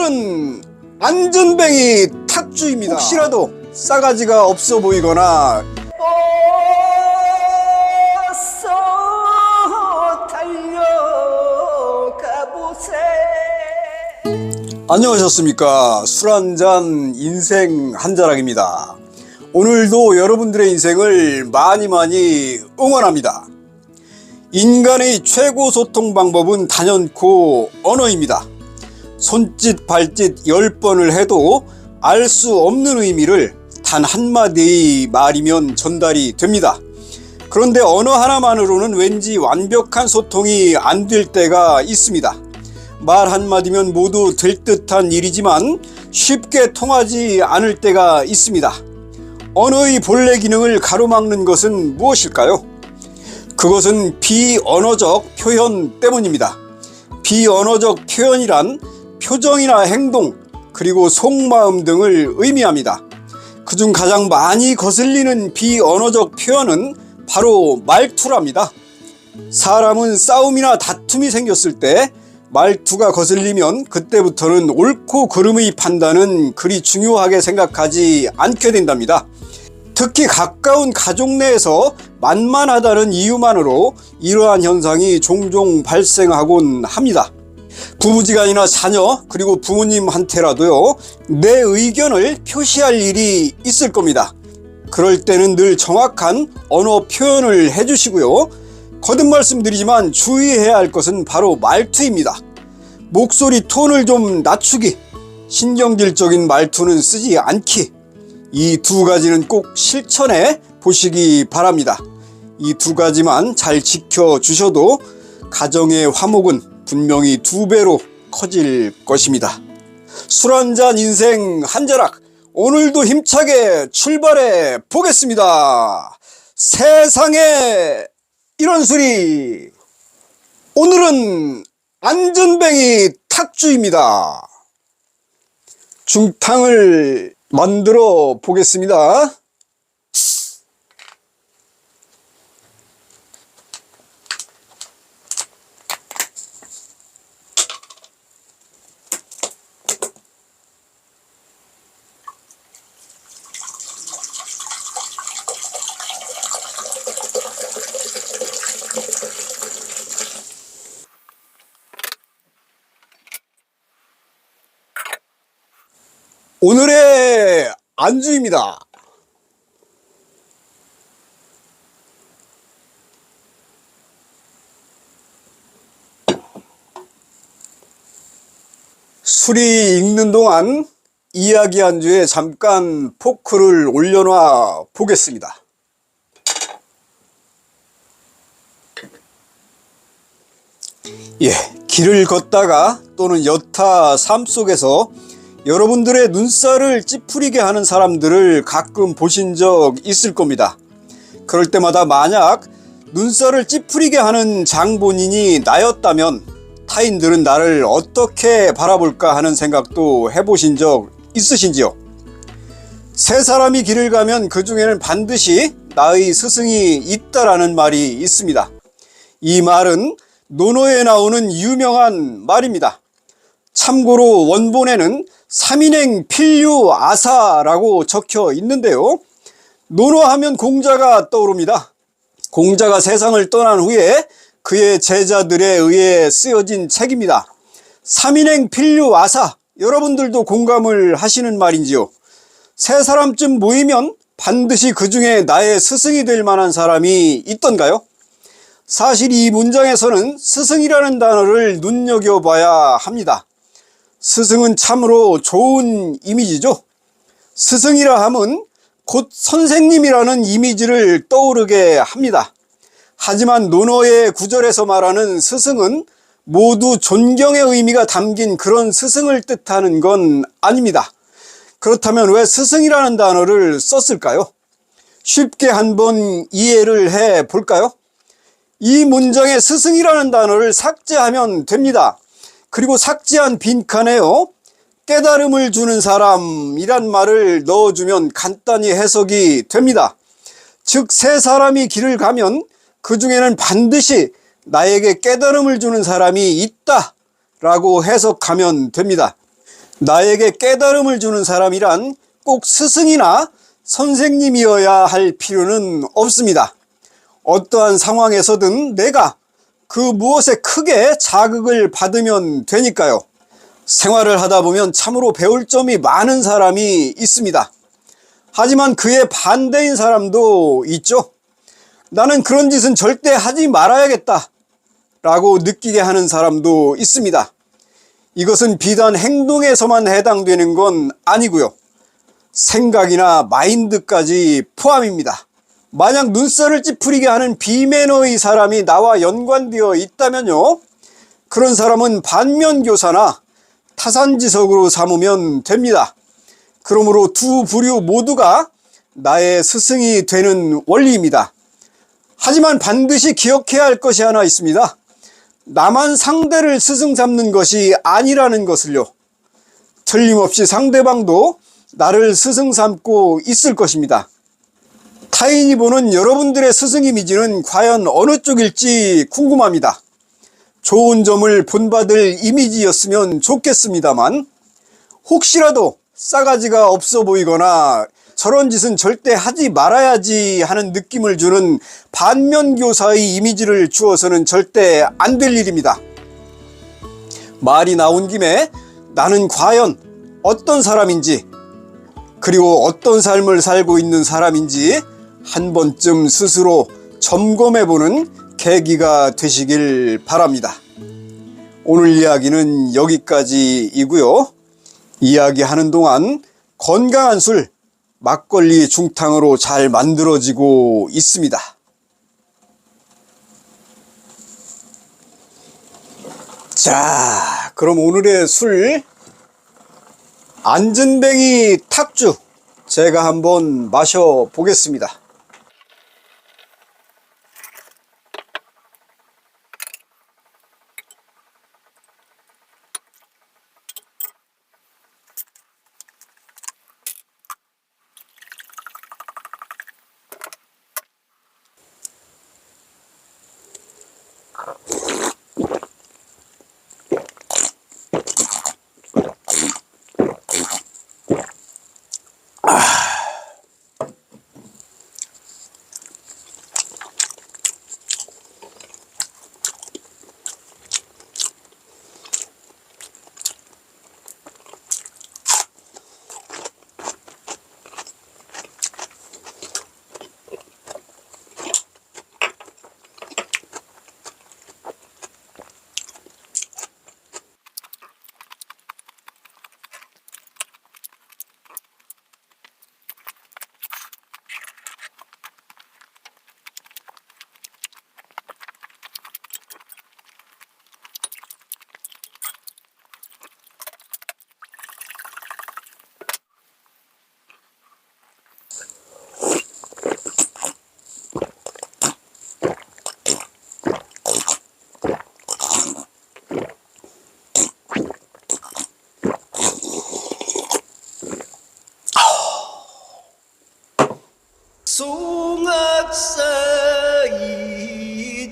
오늘은 안전뱅이 탁주입니다. 혹시라도 싸가지가 없어 보이거나 어서 달려가보세. 안녕하셨습니까? 술 한잔 인생 한자락입니다. 오늘도 여러분들의 인생을 많이 응원합니다. 인간의 최고 소통 방법은 단연코 언어입니다. 손짓 발짓 10번을 해도 알 수 없는 의미를 단 한마디의 말이면 전달이 됩니다. 그런데 언어 하나만으로는 왠지 완벽한 소통이 안 될 때가 있습니다. 말 한마디면 모두 될 듯한 일이지만 쉽게 통하지 않을 때가 있습니다. 언어의 본래 기능을 가로막는 것은 무엇일까요? 그것은 비언어적 표현 때문입니다. 비언어적 표현이란 표정이나 행동, 그리고 속마음 등을 의미합니다. 그중 가장 많이 거슬리는 비언어적 표현은 바로 말투랍니다. 사람은 싸움이나 다툼이 생겼을 때 말투가 거슬리면 그때부터는 옳고 그름의 판단은 그리 중요하게 생각하지 않게 된답니다. 특히 가까운 가족 내에서 만만하다는 이유만으로 이러한 현상이 종종 발생하곤 합니다. 부부지간이나 자녀 그리고 부모님한테라도요, 내 의견을 표시할 일이 있을 겁니다. 그럴 때는 늘 정확한 언어 표현을 해주시고요, 거듭 말씀드리지만 주의해야 할 것은 바로 말투입니다. 목소리 톤을 좀 낮추기, 신경질적인 말투는 쓰지 않기, 이 두 가지는 꼭 실천해 보시기 바랍니다. 이 두 가지만 잘 지켜주셔도 가정의 화목은 분명히 2배로 커질 것입니다. 술 한잔 인생 한자락, 오늘도 힘차게 출발해 보겠습니다. 세상에 이런 술이. 오늘은 안전뱅이 탁주입니다. 중탕을 만들어 보겠습니다. 오늘의 안주입니다. 술이 익는 동안 이야기 안주에 잠깐 포크를 올려놔 보겠습니다. 길을 걷다가 또는 여타 삶 속에서 여러분들의 눈살을 찌푸리게 하는 사람들을 가끔 보신 적 있을 겁니다. 그럴 때마다 만약 눈살을 찌푸리게 하는 장본인이 나였다면 타인들은 나를 어떻게 바라볼까 하는 생각도 해보신 적 있으신지요? 세 사람이 길을 가면 그 중에는 반드시 나의 스승이 있다라는 말이 있습니다. 이 말은 논어에 나오는 유명한 말입니다. 참고로 원본에는 3인행 필유 아사라고 적혀 있는데요, 논어하면 공자가 떠오릅니다. 공자가 세상을 떠난 후에 그의 제자들에 의해 쓰여진 책입니다. 3인행 필유 아사, 여러분들도 공감을 하시는 말인지요? 세 사람쯤 모이면 반드시 그 중에 나의 스승이 될 만한 사람이 있던가요? 사실 이 문장에서는 스승이라는 단어를 눈여겨봐야 합니다. 스승은 참으로 좋은 이미지죠. 스승이라 함은 곧 선생님이라는 이미지를 떠오르게 합니다. 하지만 논어의 구절에서 말하는 스승은 모두 존경의 의미가 담긴 그런 스승을 뜻하는 건 아닙니다. 그렇다면 왜 스승이라는 단어를 썼을까요? 쉽게 한번 이해를 해 볼까요? 이 문장에 스승이라는 단어를 삭제하면 됩니다. 그리고 삭제한 빈칸에요, 깨달음을 주는 사람이란 말을 넣어주면 간단히 해석이 됩니다. 즉, 세 사람이 길을 가면 그 중에는 반드시 나에게 깨달음을 주는 사람이 있다 라고 해석하면 됩니다. 나에게 깨달음을 주는 사람이란 꼭 스승이나 선생님이어야 할 필요는 없습니다. 어떠한 상황에서든 내가 그 무엇에 크게 자극을 받으면 되니까요. 생활을 하다 보면 참으로 배울 점이 많은 사람이 있습니다. 하지만 그의 반대인 사람도 있죠. 나는 그런 짓은 절대 하지 말아야겠다 라고 느끼게 하는 사람도 있습니다. 이것은 비단 행동에서만 해당되는 건 아니고요. 생각이나 마인드까지 포함입니다. 만약 눈살을 찌푸리게 하는 비매너의 사람이 나와 연관되어 있다면요, 그런 사람은 반면교사나 타산지석으로 삼으면 됩니다. 그러므로 두 부류 모두가 나의 스승이 되는 원리입니다. 하지만 반드시 기억해야 할 것이 하나 있습니다. 나만 상대를 스승 삼는 것이 아니라는 것을요. 틀림없이 상대방도 나를 스승 삼고 있을 것입니다. 타인이 보는 여러분들의 스승 이미지는 과연 어느 쪽일지 궁금합니다. 좋은 점을 본받을 이미지였으면 좋겠습니다만, 혹시라도 싸가지가 없어 보이거나 저런 짓은 절대 하지 말아야지 하는 느낌을 주는 반면교사의 이미지를 주어서는 절대 안 될 일입니다. 말이 나온 김에 나는 과연 어떤 사람인지, 그리고 어떤 삶을 살고 있는 사람인지 한 번쯤 스스로 점검해보는 계기가 되시길 바랍니다. 오늘 이야기는 여기까지이고요. 이야기하는 동안 건강한 술, 막걸리 중탕으로 잘 만들어지고 있습니다. 자, 그럼 오늘의 술, 안전뱅이 탁주 제가 한번 마셔보겠습니다.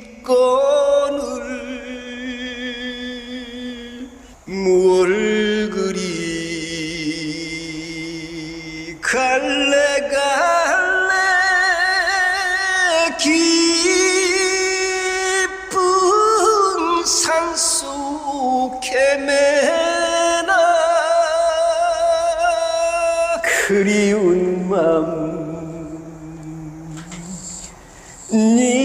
송악사잇건을 뭘 그리 갈래 갈래 깊은 산속 헤매나 그리운 맘 네